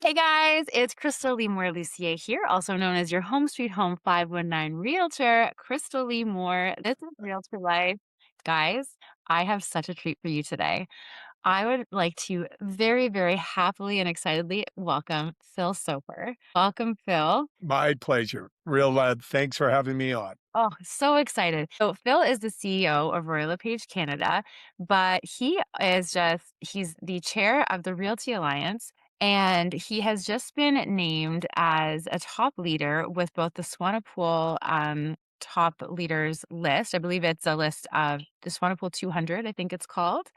Hey guys, it's Krystal Lucier here, also known as your Home Sweet Home 519 Realtor, Krystal Lee Moore. This is Realtor Life. Guys, I have such a treat for you today. I would like to very happily and excitedly welcome Phil Soper. Welcome, Phil. My pleasure. Thanks for having me on. Oh, so excited. So Phil is the CEO of Royal LePage Canada, but he's the chair of the Realty Alliance. And he has just been named as a top leader with both the Swanepoel top leaders list. I believe it's a list of the Swanepoel 200, I think it's called,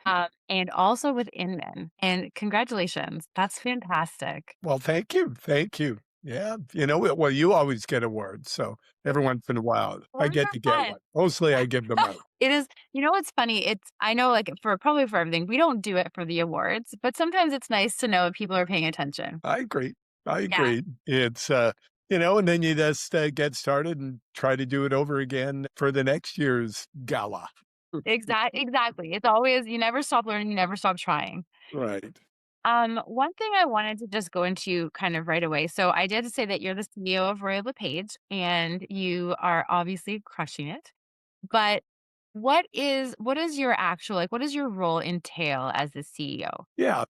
and also with Inman. And congratulations. That's fantastic. Well, thank you. Thank you. Yeah. Well, you always get awards. So every once in a while, I Awards get are to get fun. one. Mostly I give them out. It is, what's funny? I know, like, for probably for everything, we don't do it for the awards, but sometimes it's nice to know if people are paying attention. I agree. I Yeah, agree. And then you just get started and try to do it over again for the next year's gala. exactly. It's always, you never stop learning, you never stop trying. Right. One thing I wanted to just go into kind of right away. So I did say that you're the CEO of Royal LePage and you are obviously crushing it. But what is your actual, like, what does your role entail as the CEO? Yeah.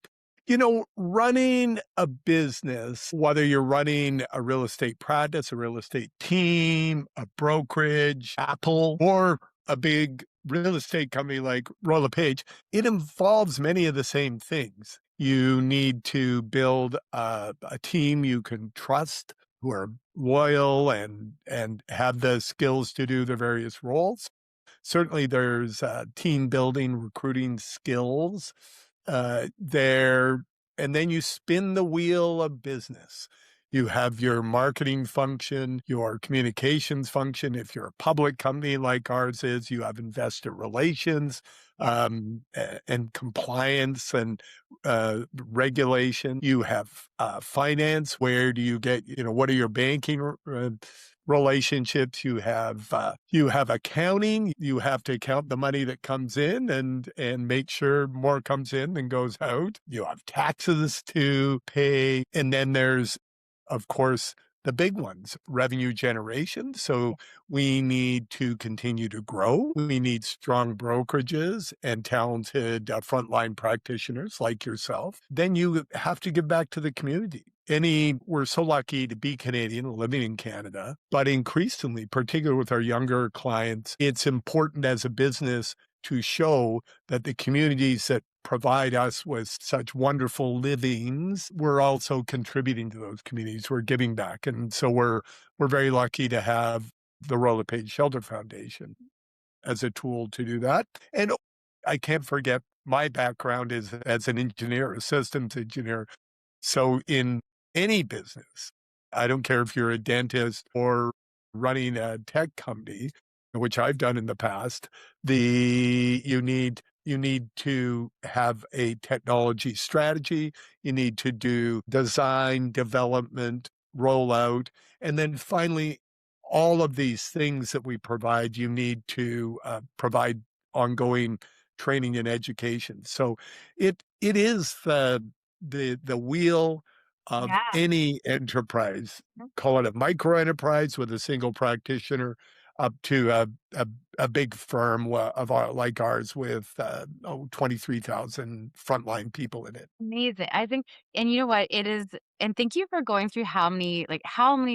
Running a business, whether you're running a real estate practice, a real estate team, a brokerage, Apple, or a big real estate company like Royal LePage, it involves many of the same things. You need to build a team you can trust, who are loyal and have the skills to do their various roles. Certainly, there's team building, recruiting skills there. And then you spin the wheel of business. You have your marketing function, your communications function. If you're a public company like ours is, you have investor relations and compliance and regulation. You have finance. Where do you get, what are your banking relationships? You have accounting. You have to count the money that comes in and make sure more comes in than goes out. You have taxes to pay, and then there's, of course, the big ones, revenue generation. So we need to continue to grow. We need strong brokerages and talented frontline practitioners like yourself. Then you have to give back to the community. We're so lucky to be Canadian, living in Canada, but increasingly, particularly with our younger clients, it's important as a business to show that the communities that provide us with such wonderful livings, we're also contributing to those communities. We're giving back. And so we're very lucky to have the Royal LePage Shelter Foundation as a tool to do that. And I can't forget my background is as an engineer, a systems engineer. So in any business, I don't care if you're a dentist or running a tech company, which I've done in the past, you need to have a technology strategy. You need to do design, development, rollout, and then finally, all of these things that we provide, you need to provide ongoing training and education. So it is the wheel of Yeah. any enterprise. Call it a micro enterprise with a single practitioner, up to a big firm like ours with 23,000 frontline people in it. Amazing. I think, and you know what? It is, and thank you for going through how many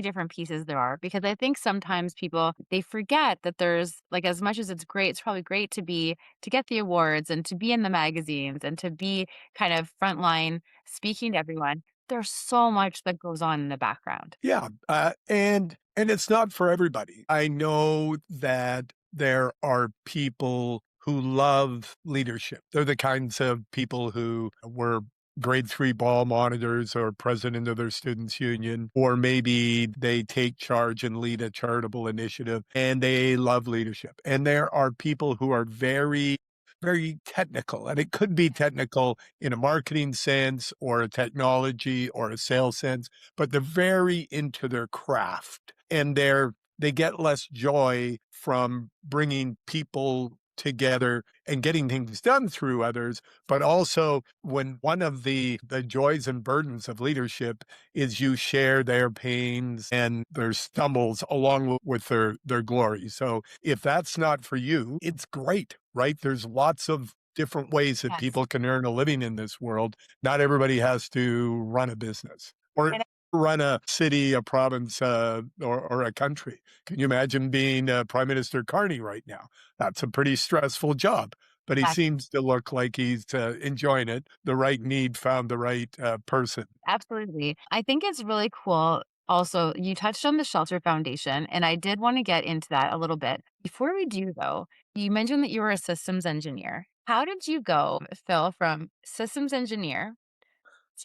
different pieces there are, because I think sometimes people, they forget that there's, like, as much as it's probably great to get the awards and to be in the magazines and to be kind of frontline speaking to everyone. There's so much that goes on in the background. Yeah, and it's not for everybody. I know that there are people who love leadership. They're the kinds of people who were grade 3 ball monitors or president of their students union, or maybe they take charge and lead a charitable initiative and they love leadership. And there are people who are very technical, and it could be technical in a marketing sense or a technology or a sales sense, but they're very into their craft, and they get less joy from bringing people together and getting things done through others, but also when one of the joys and burdens of leadership is you share their pains and their stumbles along with their glory. So if that's not for you, it's great, right? There's lots of different ways that Yes. people can earn a living in this world. Not everybody has to run a business or And run a city, a province, or a country. Can you imagine being Prime Minister Carney right now? That's a pretty stressful job, but he yes, seems to look like he's enjoying it. The right need found the right person. absolutely. I think it's really cool. Also, you touched on the Shelter Foundation, and I did want to get into that a little bit. Before we do, though, you mentioned that you were a systems engineer. How did you go, Phil, from systems engineer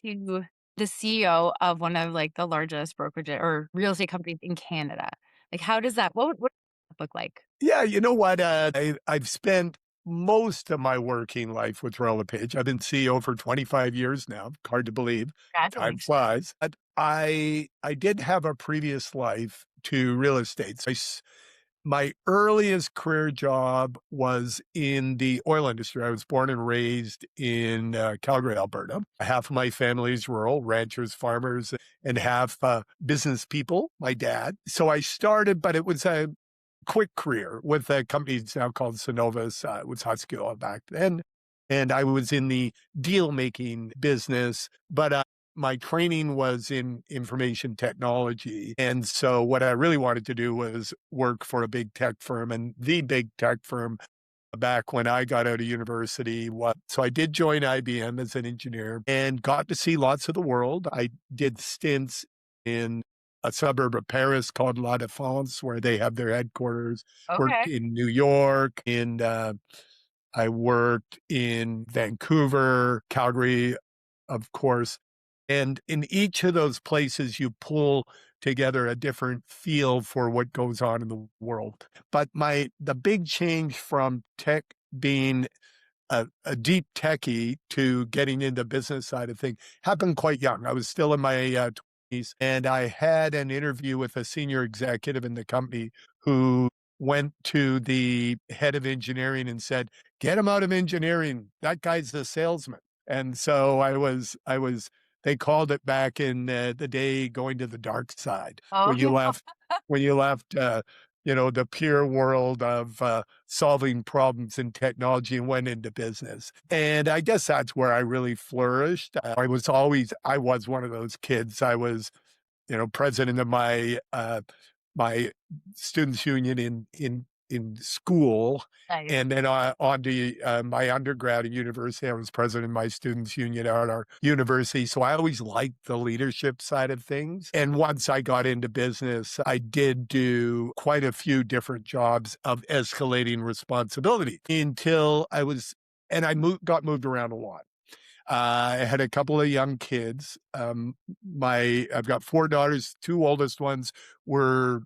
to the CEO of one of like the largest brokerage or real estate companies in Canada? Like, how does that, what does that look like? Yeah, you know what? I've spent most of my working life with Royal LePage. I've been CEO for 25 years now. Hard to believe. Time Congratulations. flies. But I did have a previous life to real estate. My earliest career job was in the oil industry. I was born and raised in Calgary, Alberta. Half of my family is rural, ranchers, farmers, and half business people, my dad. So I started, but it was a quick career with a company that's now called Synovus. It was Husqvarna back then. And I was in the deal making business, but my training was in information technology. And so what I really wanted to do was work for a big tech firm. And the big tech firm back when I got out of university, so I did join IBM as an engineer and got to see lots of the world. I did stints in a suburb of Paris called La Défense, where they have their headquarters. Worked Okay. in New York, I worked in Vancouver, Calgary, of course. And in each of those places, you pull together a different feel for what goes on in the world. But the big change from tech being a deep techie to getting into business side of things happened quite young. I was still in my 20s, and I had an interview with a senior executive in the company who went to the head of engineering and said, "Get him out of engineering. That guy's the salesman." And so they called it back in the day going to the dark side Oh, when you left, the pure world of solving problems in technology and went into business. And I guess that's where I really flourished. I was one of those kids. I was, president of my students union in school, nice. and then on to my undergrad at university. I was president of my students union at our university. So I always liked the leadership side of things. And once I got into business, I did do quite a few different jobs of escalating responsibility until got moved around a lot. I had a couple of young kids. I've got 4 daughters. 2 oldest ones were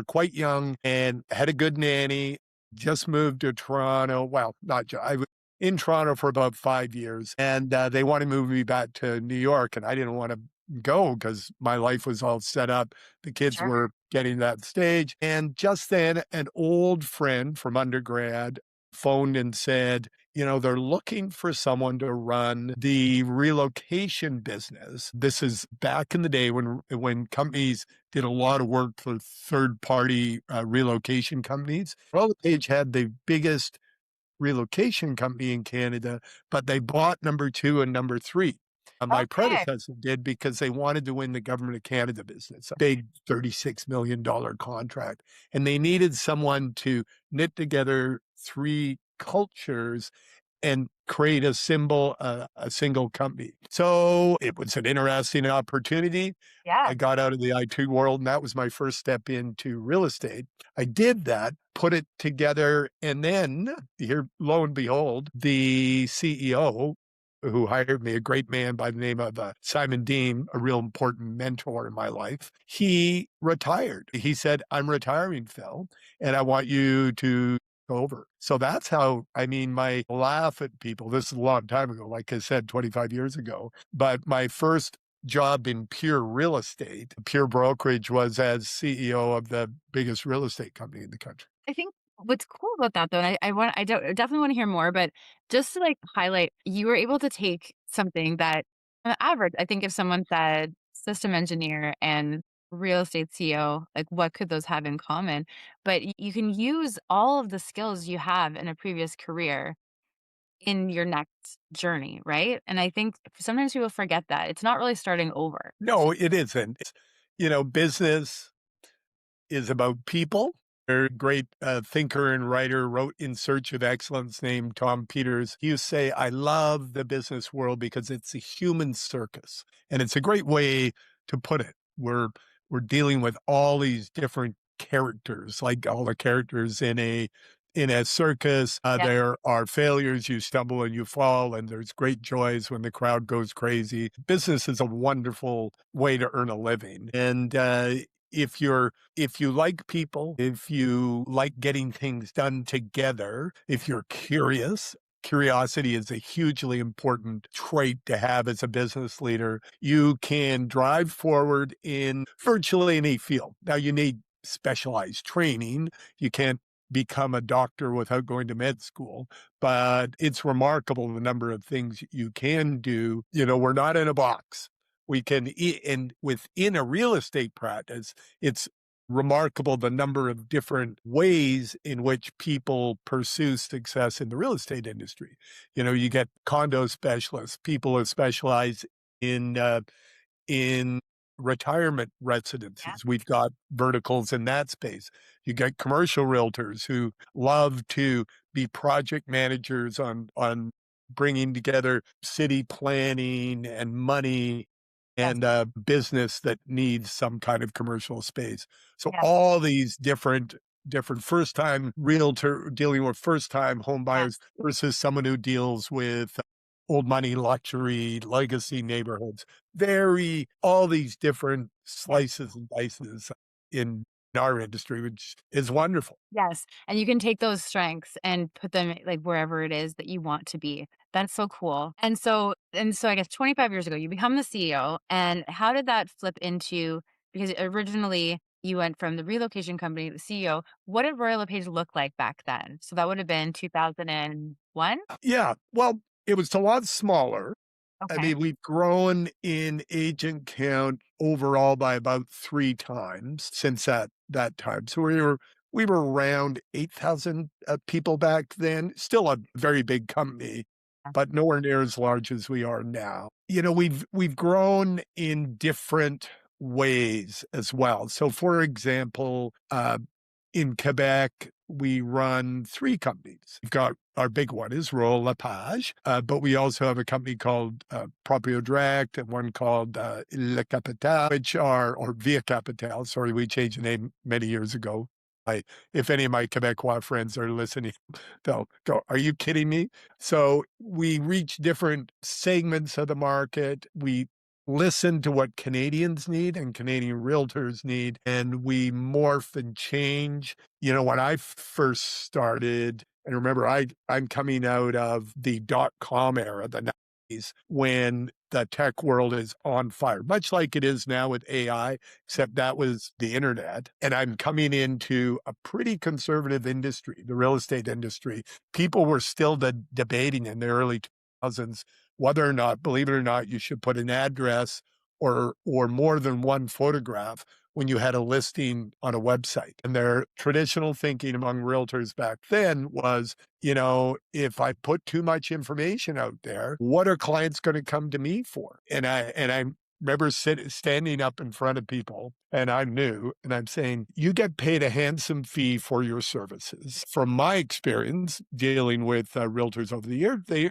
quite young and had a good nanny. Just moved to Toronto. Well, not just, I was in Toronto for about 5 years, and they wanted to move me back to New York, and I didn't want to go because my life was all set up. The kids Sure. were getting to that stage, and just then, an old friend from undergrad phoned and said, they're looking for someone to run the relocation business. This is back in the day when companies did a lot of work for third party relocation companies. Well, Page had the biggest relocation company in Canada, but they bought number 2 and number 3. My Okay. predecessor did because they wanted to win the Government of Canada business, a big $36 million contract. And they needed someone to knit together 3 cultures and create a single company. So it was an interesting opportunity. Yeah. I got out of the IT world, and that was my first step into real estate. I did that, put it together, and then here, lo and behold, the CEO who hired me, a great man by the name of Simon Dean, a real important mentor in my life, he retired. He said, "I'm retiring, Phil, and I want you to over." So that's how, my laugh at people. This is a long time ago, like I said, 25 years ago. But my first job in pure real estate, pure brokerage, was as CEO of the biggest real estate company in the country. I think What's cool about that though, and I definitely wanna hear more, but just to, like, highlight, you were able to take something that on average, I think if someone said system engineer and real estate CEO, like, what could those have in common? But you can use all of the skills you have in a previous career in your next journey, right? And I think sometimes people forget that. It's not really starting over. No, it isn't. Business is about people. A great thinker and writer wrote In Search of Excellence named Tom Peters. He used to say, I love the business world because it's a human circus. And it's a great way to put it. We're dealing with all these different characters, like all the characters in a circus. Yeah. There are failures, you stumble and you fall, and there's great joys when the crowd goes crazy. Business is a wonderful way to earn a living. And if you like people, if you like getting things done together, if you're curious, curiosity is a hugely important trait to have as a business leader. You can drive forward in virtually any field. Now, you need specialized training. You can't become a doctor without going to med school, but it's remarkable the number of things you can do. We're not in a box. And within a real estate practice, it's remarkable the number of different ways in which people pursue success in the real estate industry. You get condo specialists, people who specialize in in retirement Yeah. residences. We've got verticals in that space. You get commercial realtors who love to be project managers on bringing together city planning and money Yes. and business that needs some kind of commercial space. So Yes. all these different first time realtor dealing with first time home buyers Yes. versus someone who deals with old money luxury legacy neighborhoods, very all these different Yes. slices and dices in our industry, which is wonderful. Yes, and you can take those strengths and put them, like, wherever it is that you want to be. That's so cool. And so I guess 25 years ago, you become the CEO, and how did that flip into because originally you went from the relocation company to the CEO. What did Royal LePage look like back then? So that would have been 2001? Yeah, well, it was a lot smaller. I Okay. mean, we've grown in agent count overall by about 3 times since that time. So we were around 8,000 people back then. Still a very big company, Yeah. but nowhere near as large as we are now. We've grown in different ways as well. So, for example, in Quebec, we run 3 companies. We've got our big one is Royal LePage, but we also have a company called Proprio Direct and one called Le Capital, or Via Capital. Sorry, we changed the name many years ago. If any of my Quebecois friends are listening, they'll go, are you kidding me? So we reach different segments of the market. We listen to what Canadians need and Canadian realtors need, and we morph and change. When I first started, and remember, I'm coming out of the dot-com era, the 90s, when the tech world is on fire, much like it is now with AI, except that was the internet. And I'm coming into a pretty conservative industry, the real estate industry. People were still debating in the early 2000s whether or not, believe it or not, you should put an address or more than one photograph when you had a listing on a website. And their traditional thinking among realtors back then was, if I put too much information out there, what are clients going to come to me for? And I remember standing up in front of people, and I'm new, and I'm saying, you get paid a handsome fee for your services. From my experience dealing with realtors over the years, they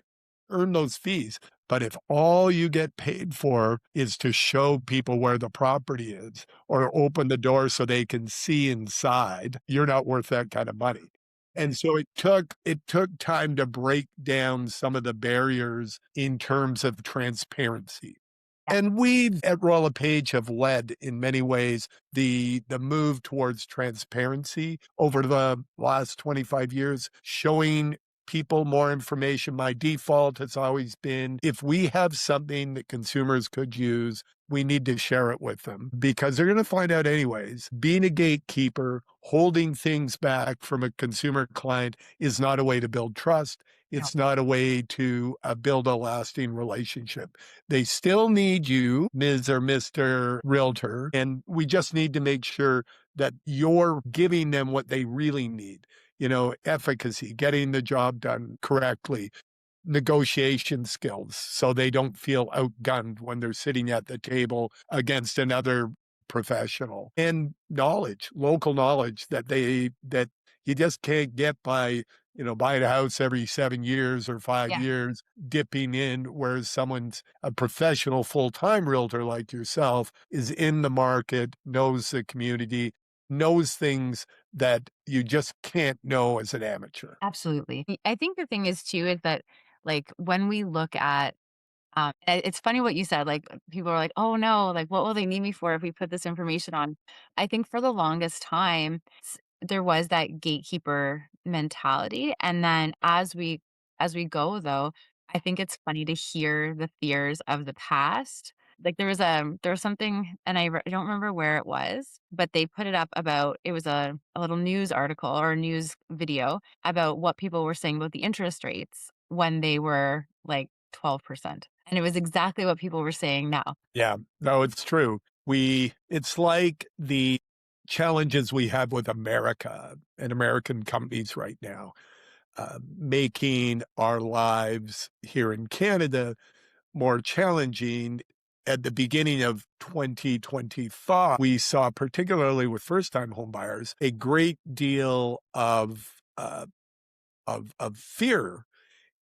earn those fees. But if all you get paid for is to show people where the property is or open the door so they can see inside, you're not worth that kind of money. And so it took time to break down some of the barriers in terms of transparency. Yeah. And we at Royal LePage have led in many ways the move towards transparency over the last 25 years, showing people more information. My default has always been if we have something that consumers could use, we need to share it with them because they're going to find out anyways. Being a gatekeeper, holding things back from a consumer client is not a way to build trust. No, It's not a way to build a lasting relationship. They still need you, Ms. or Mr. Realtor, and we just need to make sure that you're giving them what they really need. Efficacy, getting the job done correctly, negotiation skills so they don't feel outgunned when they're sitting at the table against another professional, and knowledge, local knowledge that you just can't get by buying a house every 7 years or five yeah, years dipping in, whereas someone's a professional full-time realtor like yourself is in the market, knows the community, knows things that you just can't know as an amateur. absolutely. I think the thing is too is that like when we look at it's funny what you said, like, people are like, "Oh, no, like, what will they need me for if we put this information on?" I think for the longest time, there was that gatekeeper mentality, and then as we go, though, I think it's funny to hear the fears of the past. Like, there was something, and I don't remember where it was, but they put it up about it was a little news article or a news video about what people were saying about the interest rates when they were, like, 12%. And it was exactly what people were saying now. Yeah, no, it's true. It's like the challenges we have with America and American companies right now, making our lives here in Canada more challenging. At the beginning of 2025, we saw, particularly with first-time homebuyers, a great deal of fear,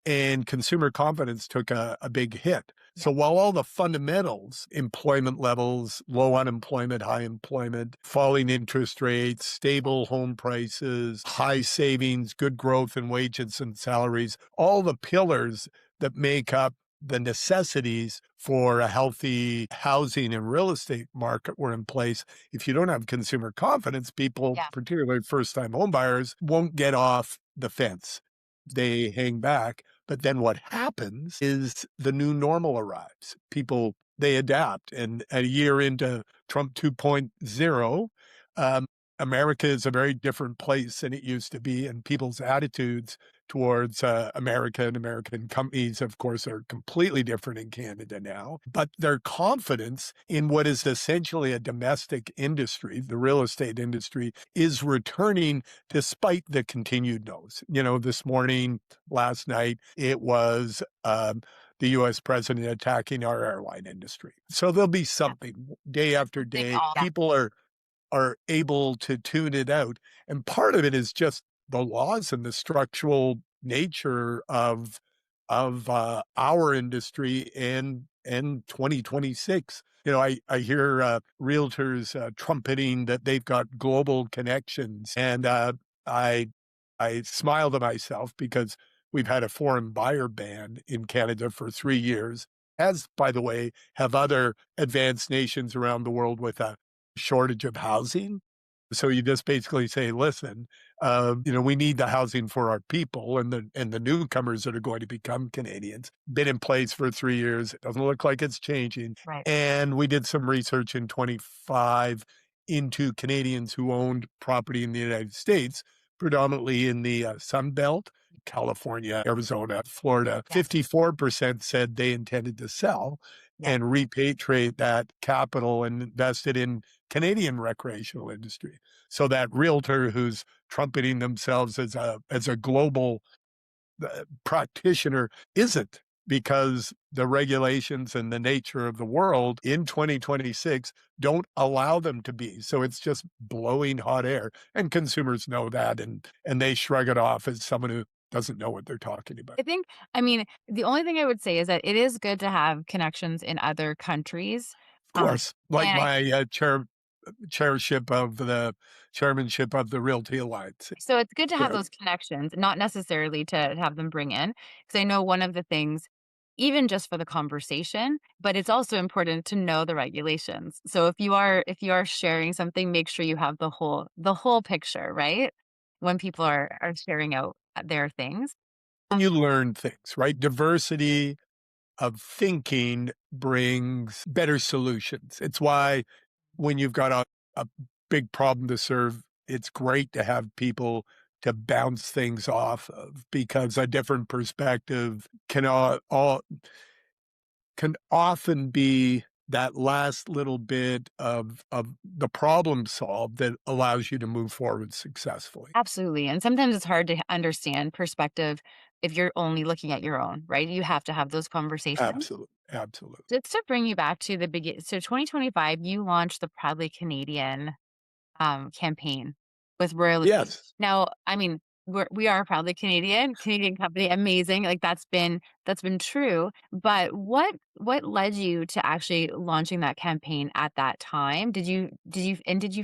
and consumer confidence took a big hit. Yeah, So while all the fundamentals, employment levels, low unemployment, high employment, falling interest rates, stable home prices, high savings, good growth in wages and salaries, all the pillars that make up the necessities for a healthy housing and real estate market were in place. If you don't have consumer confidence, people, yeah, particularly first-time homebuyers, won't get off the fence. They hang back. But then what happens is the new normal arrives. People, they adapt. And a year into Trump 2.0, um, America is a very different place than it used to be. And people's attitudes towards America and American companies, of course, are completely different in Canada now. But their confidence in what is essentially a domestic industry, the real estate industry, is returning despite the continued no's. This morning, last night, it was the US president attacking our airline industry. So there'll be yeah. something day after Something day. all yeah, People are able to tune it out. And part of it is just the laws and the structural nature of our industry and 2026. I hear realtors trumpeting that they've got global connections, and I I smile to myself because we've had a foreign buyer ban in Canada for 3 years, as, by the way, have other advanced nations around the world with a shortage of housing. So you just basically say, listen, we need the housing for our people and the newcomers that are going to become Canadians. Been in place for 3 years. It doesn't look like it's changing. right. And we did some research in 25 into Canadians who owned property in the United States, predominantly in the Sun Belt, California, Arizona, Florida. Yeah, 54% said they intended to sell yeah. and repatriate that capital and invest it in Canadian recreational industry. So that realtor who's trumpeting themselves as a global practitioner isn't, because the regulations and the nature of the world in 2026 don't allow them to be. So it's just blowing hot air, and consumers know that, and they shrug it off as someone who doesn't know what they're talking about. I think I mean, the only thing I would say is that it is good to have connections in other countries, Of course, like and I my chairship of the chairmanship of the Realty Alliance. so it's good to have Good. those connections, not necessarily to have them bring in, because I know one of the things even just for the conversation, but it's also important to know the regulations. So if you are sharing something, make sure you have the whole picture, right? When people are sharing out their things. And you learn things, right? Diversity of thinking brings better solutions. It's why when you've got a big problem to serve, it's great to have people to bounce things off of because a different perspective can often be that last little bit of the problem solved that allows you to move forward successfully. Absolutely, and sometimes it's hard to understand perspective if you're only looking at your own, right? You have to have those conversations. Absolutely, absolutely. Just to bring you back to the begin so 2025, you launched the Proudly Canadian campaign with Royal LePage. Yes. Now, I mean, we are proudly Canadian, Canadian company, amazing. Like that's been true. But what led you to actually launching that campaign at that time? Did you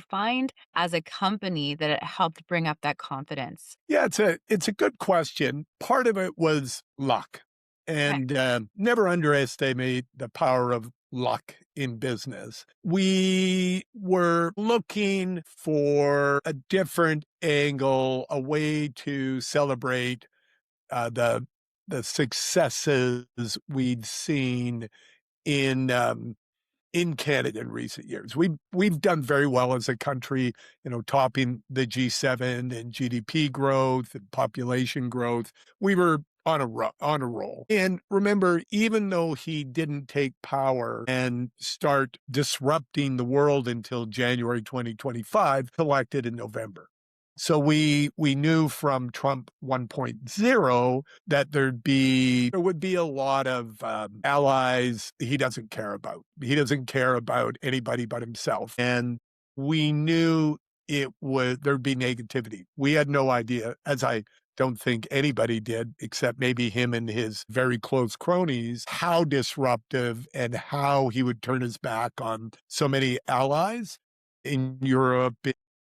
find as a company that it helped bring up that confidence? Yeah, it's a good question. Part of it was luck, Okay. and never underestimate the power of luck in business. We were looking for a different angle, a way to celebrate the successes we'd seen in in Canada in recent years. We've done very well as a country, topping the G7 and GDP growth and population growth. We were on a roll. And remember, even though he didn't take power and start disrupting the world until January 2025, elected in November. So we knew from Trump 1.0 that there would be a lot of allies he doesn't care about. He doesn't care about anybody but himself, and we knew there'd be negativity. We had no idea, as I don't think anybody did, except maybe him and his very close cronies, how disruptive and how he would turn his back on so many allies in Europe,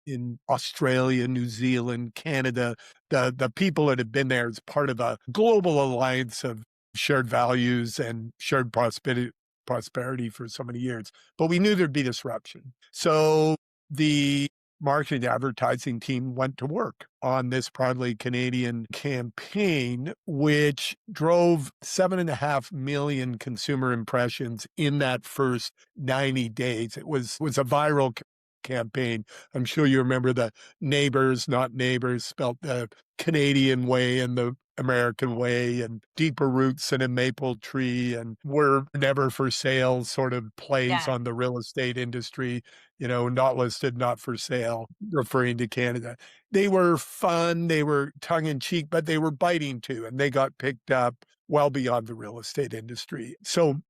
in Australia, New Zealand, Canada, the people that have been there as part of a global alliance of shared values and shared prosperity for so many years. But we knew there'd be disruption. So the marketing advertising team went to work on this Proudly Canadian campaign, which drove 7.5 million consumer impressions in that first 90 days. It was a viral campaign. I'm sure you remember the neighbors, not neighbors, spelt the Canadian way and the American way, and deeper roots in a maple tree, and we're never for sale sort of plays Yeah. on the real estate industry, not listed, not for sale, referring to Canada. They were fun, they were tongue in cheek, but they were biting too, and they got picked up well beyond the real estate industry. So,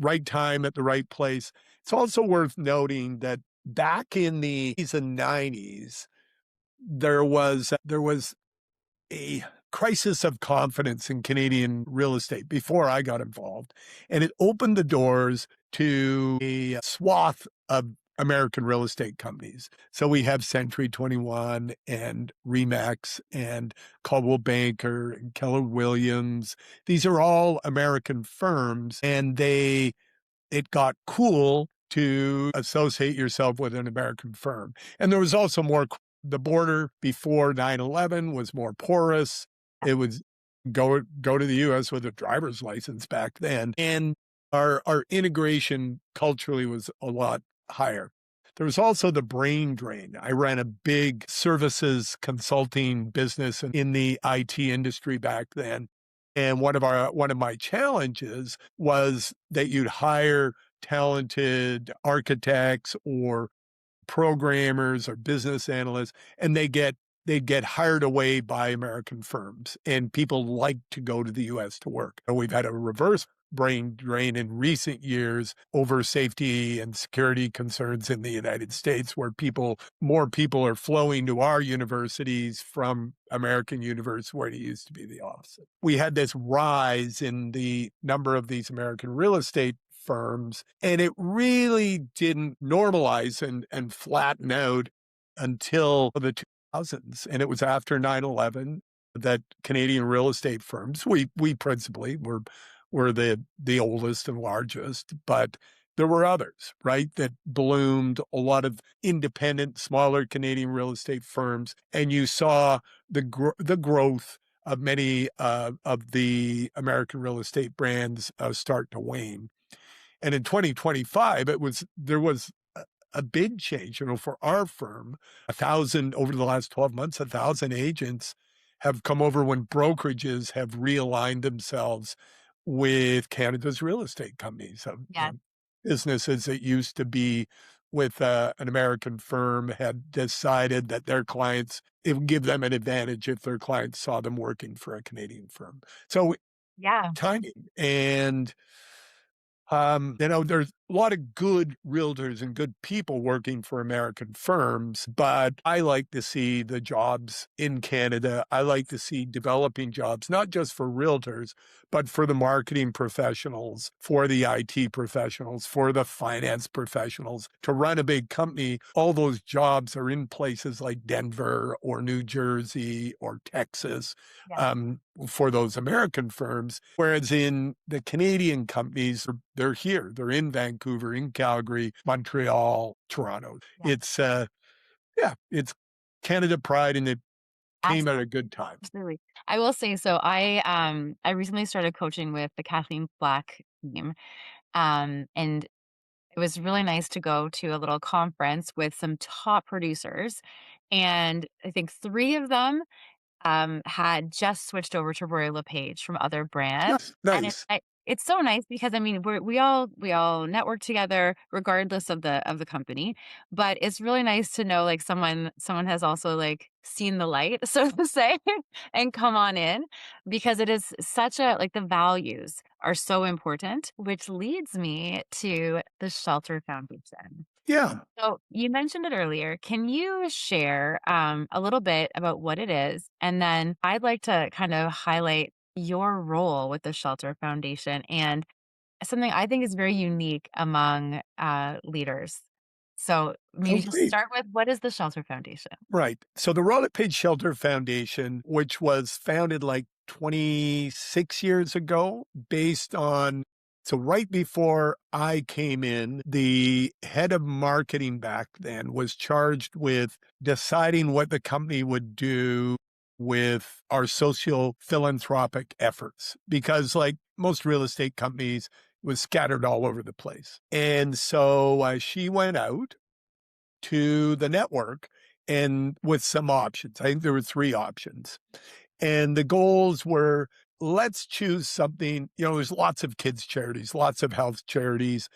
right time at the right place. It's also worth noting that back in the 80s and 90s, there was a crisis of confidence in Canadian real estate before I got involved, and it opened the doors to a swath of American real estate companies. So we have Century 21 and Remax and Coldwell Banker and Keller Williams. These are all American firms, and it got cool to associate yourself with an American firm. And there was also the border before 9/11 was more porous. It was go to the US with a driver's license back then. And our integration culturally was a lot higher. There was also the brain drain. I ran a big services consulting business in the IT industry back then. And one of my challenges was that you'd hire talented architects or programmers or business analysts, and they'd get hired away by American firms, and people like to go to the US to work. And we've had a reverse brain drain in recent years over safety and security concerns in the United States, where more people are flowing to our universities from American universities, where it used to be the opposite. We had this rise in the number of these American real estate firms, and it really didn't normalize and flatten out until the 2000s. And it was after 9/11 that Canadian real estate firms, we principally were the oldest and largest, but there were others, right, that bloomed, a lot of independent, smaller Canadian real estate firms, and you saw the growth of many of the American real estate brands start to wane. And in 2025, there was a big change, for our firm. 1,000 over the last 12 months, 1,000 agents have come over when brokerages have realigned themselves with Canada's real estate companies. Yes. Businesses that used to be with an American firm had decided that their clients, it would give them an advantage if their clients saw them working for a Canadian firm. So Yeah. timing and there's a lot of good realtors and good people working for American firms, but I like to see the jobs in Canada. I like to see developing jobs, not just for realtors, but for the marketing professionals, for the IT professionals, for the finance professionals. To run a big company, all those jobs are in places like Denver or New Jersey or Texas, Yes. um, for those American firms. Whereas in the Canadian companies, they're here, they're in Vancouver, in Calgary, Montreal, Toronto. Yeah. Yeah, it's Canada pride and it came at Absolutely. a good time. Absolutely. I will say, so I recently started coaching with the Kathleen Black team. And it was really nice to go to a little conference with some top producers. And I think three of them had just switched over to Royal LePage from other brands, Yes, and nice. it's so nice because, I mean, we all network together regardless of the company, but it's really nice to know, like, someone has also, like, seen the light, so to say, and come on in, because it is such a, like, the values are so important, which leads me to the Shelter Foundation. Yeah, So you mentioned it earlier. Can you share a little bit about what it is? And then I'd like to kind of highlight your role with the Shelter Foundation and something I think is very unique among leaders. So maybe just complete. start with, what is the Shelter Foundation? Right. So the Royal LePage Shelter Foundation, which was founded like 26 years ago, based on so right before I came in, the head of marketing back then was charged with deciding what the company would do with our social philanthropic efforts. Because, like most real estate companies, it was scattered all over the place. And so she went out to the network and with some options. I think there were 3 options. And the goals were, let's choose something, there's lots of kids charities, lots of health charities,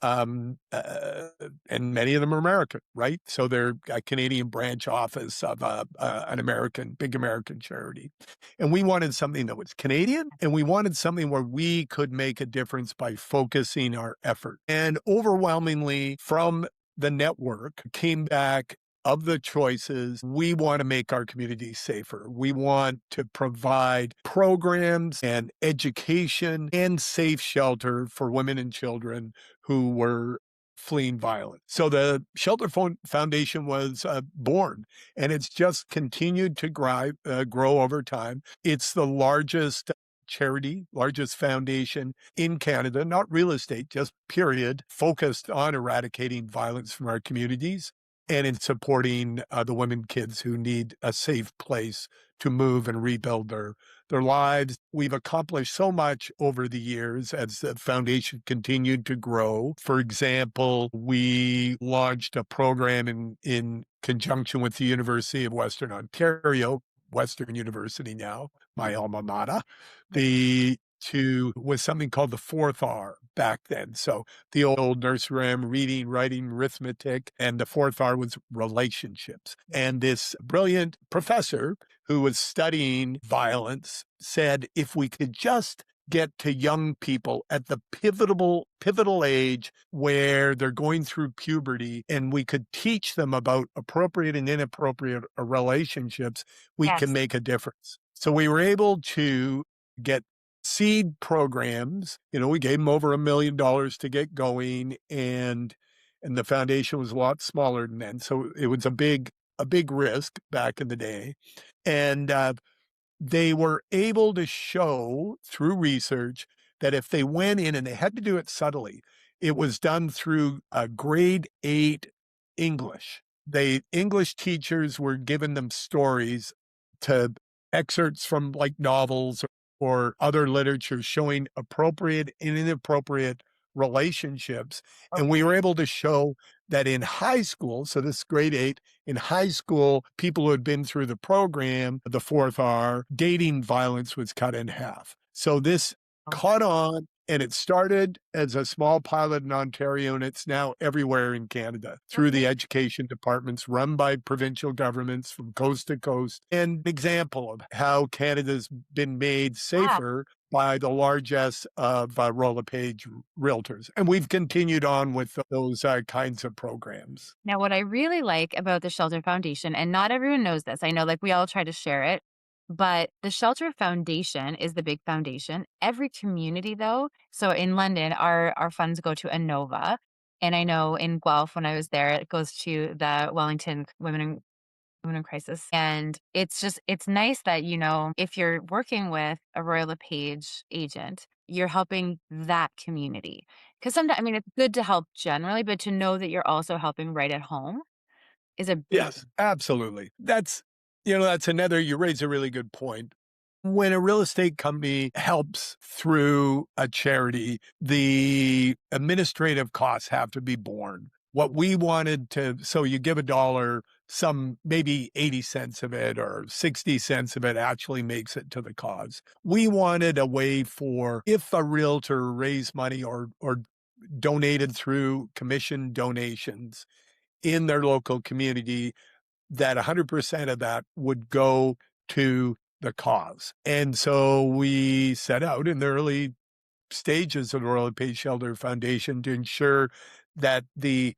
um, uh, and many of them are American, right? So they're a Canadian branch office of an big American charity. And we wanted something that was Canadian, and we wanted something where we could make a difference by focusing our effort. And overwhelmingly from the network came back, of the choices, we want to make our communities safer. We want to provide programs and education and safe shelter for women and children who were fleeing violence. So the Foundation was born, and it's just continued to grow over time. It's the largest charity, largest foundation in Canada, not real estate, just period, focused on eradicating violence from our communities and in supporting the women, kids who need a safe place to move and rebuild their lives. We've accomplished so much over the years as the foundation continued to grow. For example, we launched a program in conjunction with the University of Western Ontario, Western University now, my alma mater, was something called the fourth R back then. So the old nursery rhyme, reading, writing, arithmetic, and the fourth R was relationships. And this brilliant professor who was studying violence said, if we could just get to young people at the pivotal age where they're going through puberty and we could teach them about appropriate and inappropriate relationships, we can Yes. make a difference. So we were able to get seed programs. We gave them over $1 million to get going, and the foundation was a lot smaller than then. So it was a big risk back in the day. And they were able to show through research that if they went in, and they had to do it subtly, it was done through grade 8 English. English teachers were giving them stories to excerpts from like novels or other literature showing appropriate and inappropriate relationships. And we Okay. were able to show that in high school, so this is grade 8, in high school, people who had been through the program, the fourth R, dating violence was cut in half. So this Oh, caught on, and it started as a small pilot in Ontario, and it's now everywhere in Canada through the okay. education departments run by provincial governments from coast to coast. An example of how Canada's been made Yeah. safer by the largesse of Royal LePage realtors. And we've continued on with those kinds of programs. Now, what I really like about the Shelter Foundation, and not everyone knows this, I know like we all try to share it, but the Shelter Foundation is the big foundation. Every community, though, so in London, our funds go to Inova. And I know in Guelph, when I was there, it goes to the Wellington Women in Crisis. And it's just, it's nice that, if you're working with a Royal LePage agent, you're helping that community. Because sometimes, I mean, it's good to help generally, but to know that you're also helping right at home is a big, Yes, absolutely. That's another, you raise a really good point. When a real estate company helps through a charity, the administrative costs have to be borne. What we wanted to, so you give a dollar, some maybe 80 cents of it or 60 cents of it actually makes it to the cause. We wanted a way for if a realtor raised money or donated through commission donations in their local community, that 100% of that would go to the cause. And so we set out in the early stages of the Royal LePage Shelter Foundation to ensure that the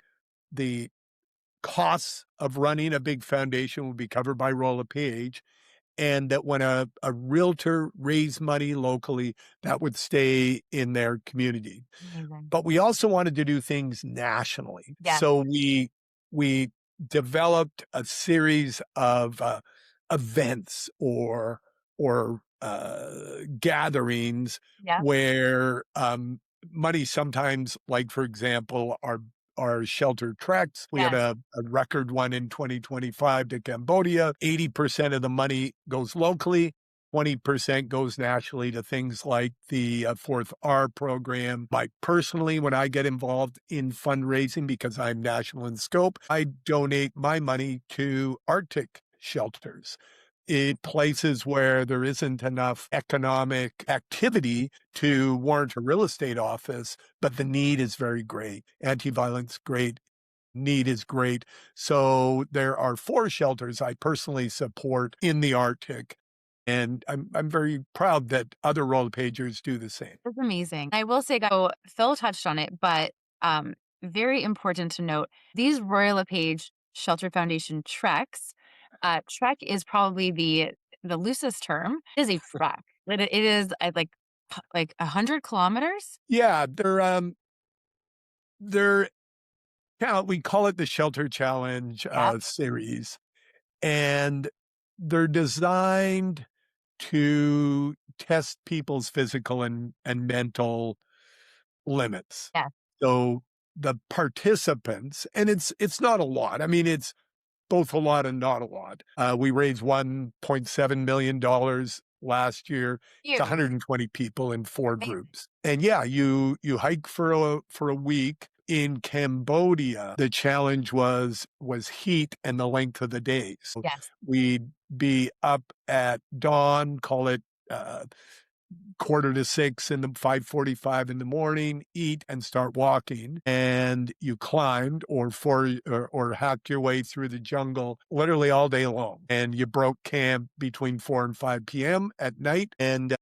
costs of running a big foundation would be covered by Royal LePage, and that when a realtor raised money locally, that would stay in their community. amazing. But we also wanted to do things nationally. Yeah. So we developed a series of events or gatherings Yeah. where money sometimes, like for example, our shelter treks. We had Yes. a record one in 2025 to Cambodia. 80% of the money goes locally. 20% goes nationally to things like the Fourth R program. Personally, when I get involved in fundraising, because I'm national in scope, I donate my money to Arctic shelters in places where there isn't enough economic activity to warrant a real estate office, but the need is very great. Anti-violence, great. Need is great. So there are 4 shelters I personally support in the Arctic, and I'm very proud that other Royal Pagers do the same. That's amazing. I will say, so Phil touched on it, but very important to note these Royal LePage Shelter Foundation treks. Trek is probably the loosest term. It is a trek. It is like 100 kilometers. Yeah, they're yeah, we call it the Shelter Challenge Yeah. series, and they're designed to test people's physical and mental limits. Yeah. So the participants, and it's not a lot. I mean, it's both a lot and not a lot. We raised $1.7 million last year. It's Huge. 120 people in 4 Amazing. groups. And yeah, you hike for a week. In Cambodia, the challenge was heat and the length of the day. So Yes. we'd be up at dawn, call it quarter to 6 and 5:45 in the morning, eat and start walking. And you climbed or hacked your way through the jungle literally all day long. And you broke camp between 4 and 5 p.m. at night. And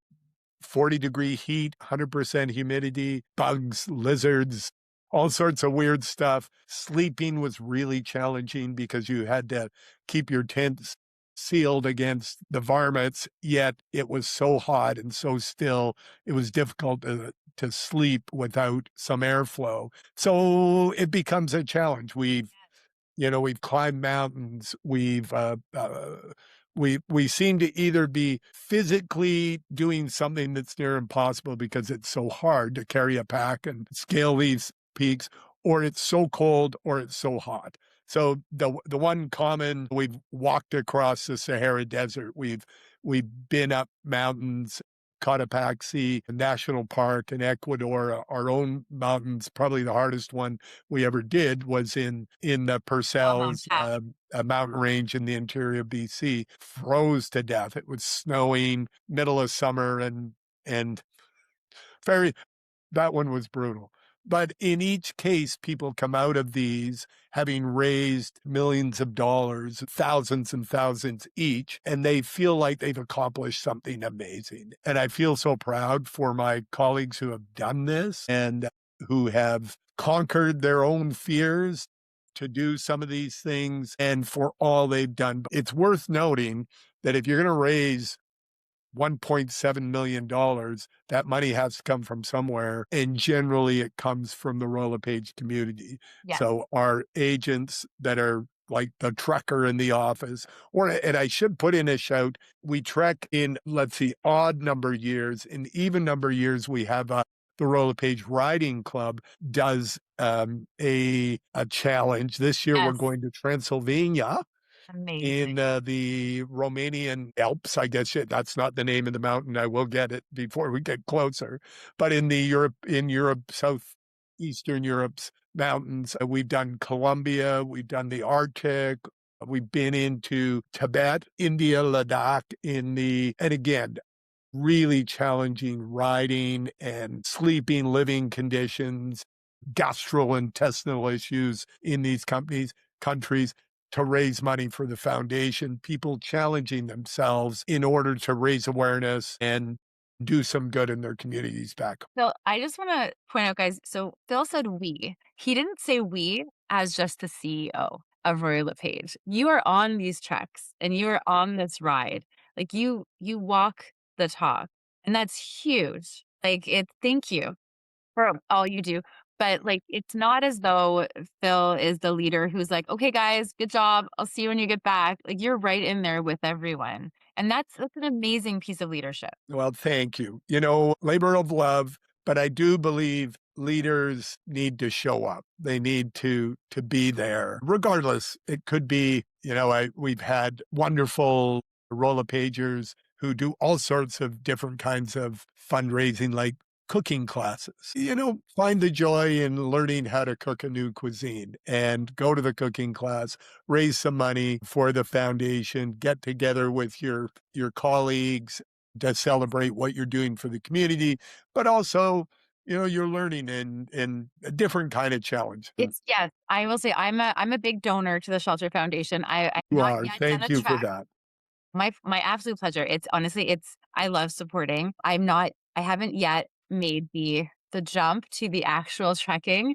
40-degree heat, 100% humidity, bugs, lizards, all sorts of weird stuff. Sleeping was really challenging because you had to keep your tent sealed against the varmints, yet it was so hot and so still, it was difficult to sleep without some airflow. So it becomes a challenge. We've climbed mountains. We seem to either be physically doing something that's near impossible because it's so hard to carry a pack and scale these peaks, or it's so cold or it's so hot. So the one common, we've walked across the Sahara Desert. We've been up mountains, Cotopaxi National Park in Ecuador, our own mountains. Probably the hardest one we ever did was in the Wow, Purcells, Pat. a mountain range in the interior of BC. Froze to death. It was snowing middle of summer and very that one was brutal. But in each case, people come out of these having raised millions of dollars, thousands and thousands each, and they feel like they've accomplished something amazing. And I feel so proud for my colleagues who have done this and who have conquered their own fears to do some of these things and for all they've done. It's worth noting that if you're going to raise $1.7 million, that money has to come from somewhere. And generally, it comes from the Royal LePage community. Yeah. So, our agents that are like the trucker in the office, and I should put in a shout, we trek in, let's see, odd number years. In even number years, we have the Royal LePage Riding Club does a challenge. This year, we're Yes. going to Transylvania in Amazing. the Romanian Alps, I guess that's not the name of the mountain. I will get it before we get closer. But in Europe, southeastern Europe's mountains, we've done Colombia, we've done the Arctic, we've been into Tibet, India, Ladakh and again, really challenging riding and sleeping, living conditions, gastrointestinal issues in these countries to raise money for the foundation, people challenging themselves in order to raise awareness and do some good in their communities back. So I just want to point out, guys. So Phil said we. He didn't say we as just the CEO of Royal LePage. You are on these treks and you are on this ride. Like you walk the talk. And that's huge. Like it thank you for all you do. But like it's not as though Phil is the leader who's like, okay, guys, good job. I'll see you when you get back. Like you're right in there with everyone. And that's an amazing piece of leadership. Well, thank you. Labor of love, but I do believe leaders need to show up. They need to be there. Regardless, it could be, we've had wonderful Rolla Pagers who do all sorts of different kinds of fundraising like cooking classes. Find the joy in learning how to cook a new cuisine and go to the cooking class, raise some money for the foundation, get together with your colleagues to celebrate what you're doing for the community, but also, you're learning in a different kind of challenge. It's yes, I will say I'm a big donor to the Shelter Foundation. I've You not are. yet done Thank a you for trek. that. My absolute pleasure. It's honestly, it's I love supporting. I haven't yet made the jump to the actual trekking.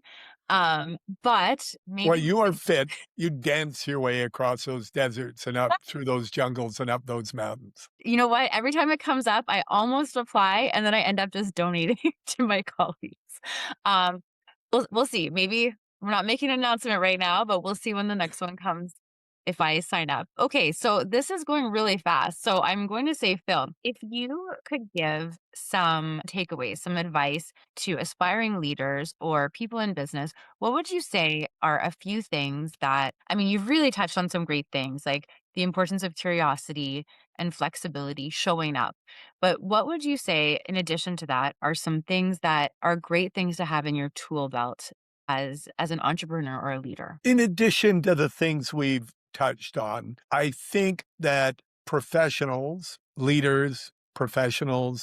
But Well, maybe you are fit. You dance your way across those deserts and up through those jungles and up those mountains. you know what? Every time it comes up, I almost apply and then I end up just donating to my colleagues. Um, we'll see. Maybe we're not making an announcement right now, but we'll see when the next one comes if I sign up. Okay, so this is going really fast. So I'm going to say, Phil, if you could give some takeaways, some advice to aspiring leaders or people in business, what would you say are a few things that, I mean, you've really touched on some great things like the importance of curiosity and flexibility showing up. But what would you say, in addition to that, are some things that are great things to have in your tool belt as an entrepreneur or a leader? In addition to the things we've touched on, I think that professionals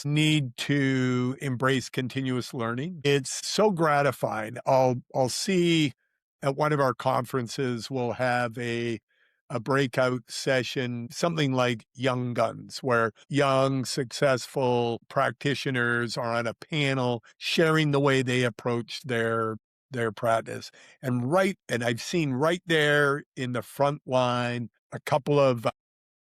need to embrace continuous learning. It's so gratifying. I'll see at one of our conferences, we'll have a breakout session, something like Young Guns, where young, successful practitioners are on a panel sharing the way they approach their practice. And I've seen right there in the front line a couple of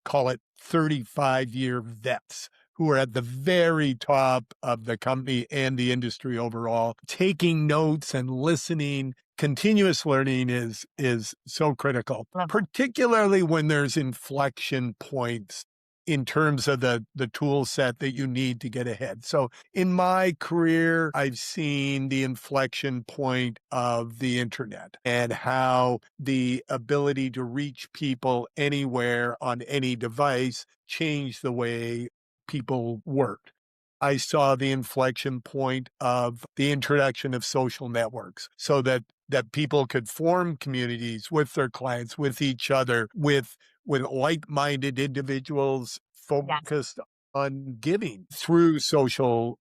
call it 35-year vets who are at the very top of the company and the industry overall, taking notes and listening. Continuous learning is so critical, Love that. particularly when there's inflection points in terms of the tool set that you need to get ahead. So in my career, I've seen the inflection point of the internet and how the ability to reach people anywhere on any device changed the way people worked. I saw the inflection point of the introduction of social networks so that people could form communities with their clients, with each other, with like-minded individuals Yes. focused on giving through social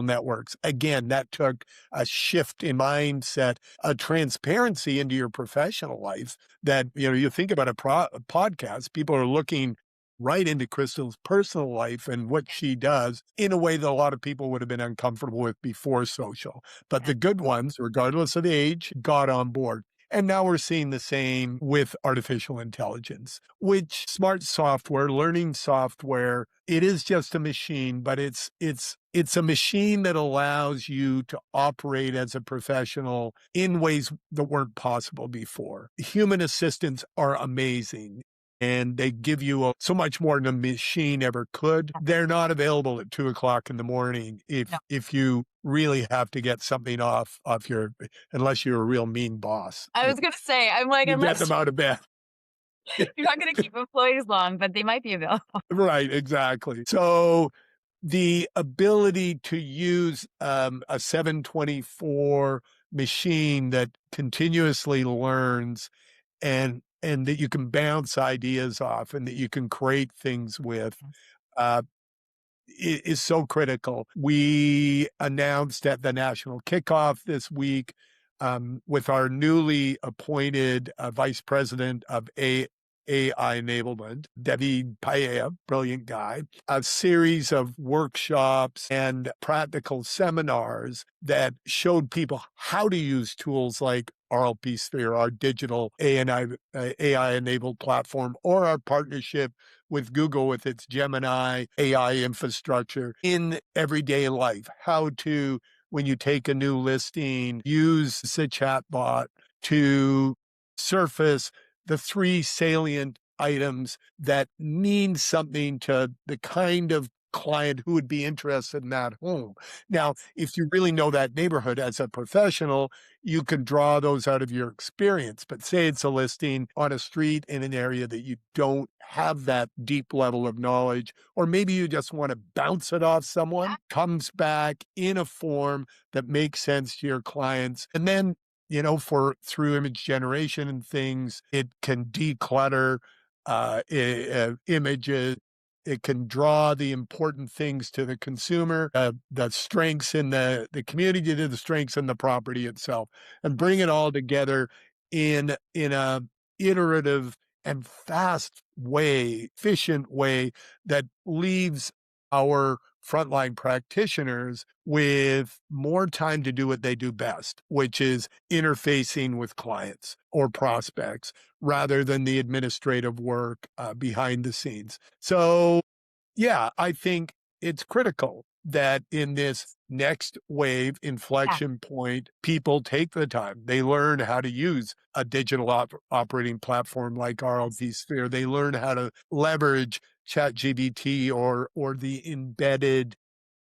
networks. Again, that took a shift in mindset, a transparency into your professional life that, you think about a podcast, people are looking right into Krystal's personal life and what she does in a way that a lot of people would have been uncomfortable with before social. But Yeah. the good ones, regardless of age, got on board. And now we're seeing the same with artificial intelligence, which smart software, learning software, it is just a machine, but it's a machine that allows you to operate as a professional in ways that weren't possible before. Human assistants are amazing and they give you so much more than a machine ever could. Yeah. They're not available at 2 o'clock in the morning No. if you really have to get something off your, unless you're a real mean boss. I was gonna say, I'm like, You get unless them out of bed. you're not gonna keep employees long, but they might be available. Right, exactly. So the ability to use a 724 machine that continuously learns and that you can bounce ideas off and that you can create things with uh, is so critical. We announced at the national kickoff this week with our newly appointed vice president of AI enablement, David Paella, brilliant guy, a series of workshops and practical seminars that showed people how to use tools like RLP Sphere, our digital AI enabled platform, or our partnership with Google with its Gemini AI infrastructure in everyday life. How to, when you take a new listing, use the chatbot to surface the three salient items that mean something to the kind of client who would be interested in that home. Now, Yes. if you really know that neighborhood as a professional, you can draw those out of your experience. But say it's a listing on a street in an area that you don't have that deep level of knowledge, or maybe you just want to bounce it off someone, comes back in a form that makes sense to your clients. And then for through image generation and things, it can declutter images. It can draw the important things to the consumer, the strengths in the community to the strengths in the property itself, and bring it all together in a iterative and fast way, efficient way that leaves our frontline practitioners with more time to do what they do best, which is interfacing with clients or prospects rather than the administrative work behind the scenes. So, yeah, I think it's critical that in this next wave Yeah. inflection point, people take the time. They learn how to use a digital operating platform like Yes. RLP Sphere. They learn how to leverage ChatGPT or the embedded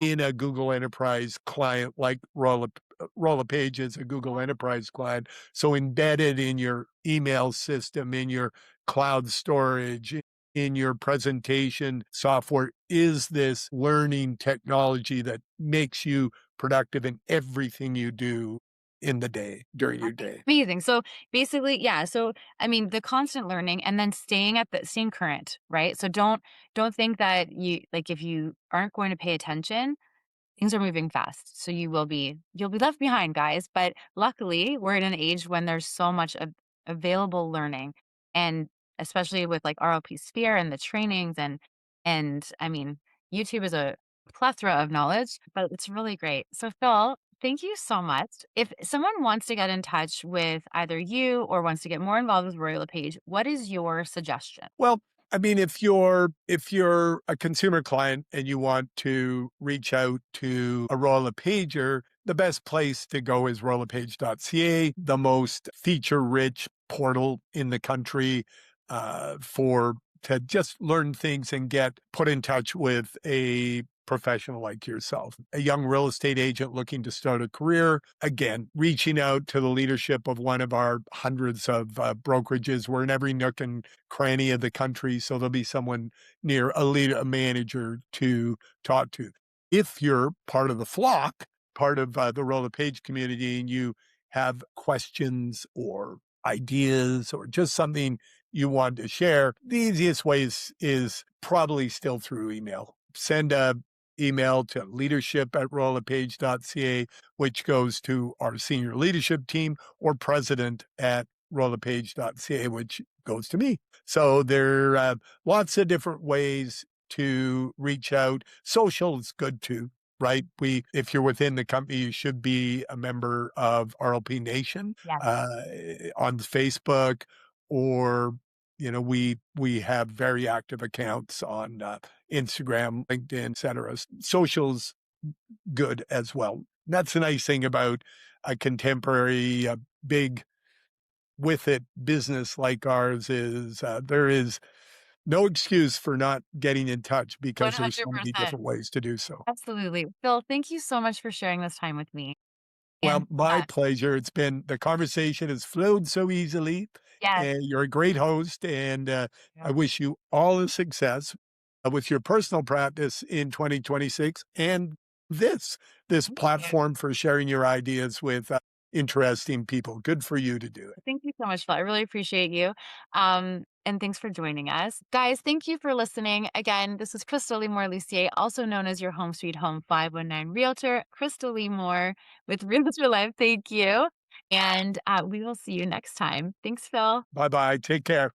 in a Google Enterprise client like Royal LePage is a Google Enterprise client. So embedded in your email system, in your cloud storage, in your presentation software is this learning technology that makes you productive in everything you do in the day, during your day. Amazing. So basically, yeah. So I mean, the constant learning and then staying current, right? So don't think that you like if you aren't going to pay attention, things are moving fast. So you'll be left behind, guys. But luckily, we're in an age when there's so much available learning, and especially with like RLP Sphere and the trainings and I mean, YouTube is a plethora of knowledge, but it's really great. So Phil, thank you so much. If someone wants to get in touch with either you or wants to get more involved with Royal LePage, what is your suggestion? Well, I mean, if you're a consumer client and you want to reach out to a Royal LePager, the best place to go is royallepage.ca, the most feature-rich portal in the country for to just learn things and get put in touch with a professional like yourself, a young real estate agent looking to start a career. Again, reaching out to the leadership of one of our hundreds of brokerages. We're in every nook and cranny of the country. So there'll be someone near a leader, a manager to talk to. If you're part of the flock, part of the Royal LePage community, and you have questions or ideas or just something you want to share, the easiest is probably still through email. Send a email to leadership@royallepage.ca, which goes to our senior leadership team, or president@royallepage.ca, which goes to me. So there are lots of different ways to reach out. Social is good too, right? If you're within the company, you should be a member of RLP Nation Yes. on Facebook, or we have very active accounts on Instagram, LinkedIn, etc. Socials good as well. That's the nice thing about a contemporary, big with it business like ours is there is no excuse for not getting in touch because there's so many 100%. different ways to do so. Absolutely. Phil, thank you so much for sharing this time with me. Well, And my pleasure. It's been the conversation has flowed so easily, yes. and you're a great host. And I Yeah. wish you all the success with your personal practice in 2026 and this Thank you. platform for sharing your ideas with interesting people. Good for you to do it. Thank you so much, Phil. I really appreciate you. And thanks for joining us. Guys, thank you for listening. Again, this is Krystal Lee Lucier, also known as your Home Sweet Home 519 Realtor, Krystal Lee Moore with Realtor Life. Thank you. And we will see you next time. Thanks, Phil. Bye bye. Take care.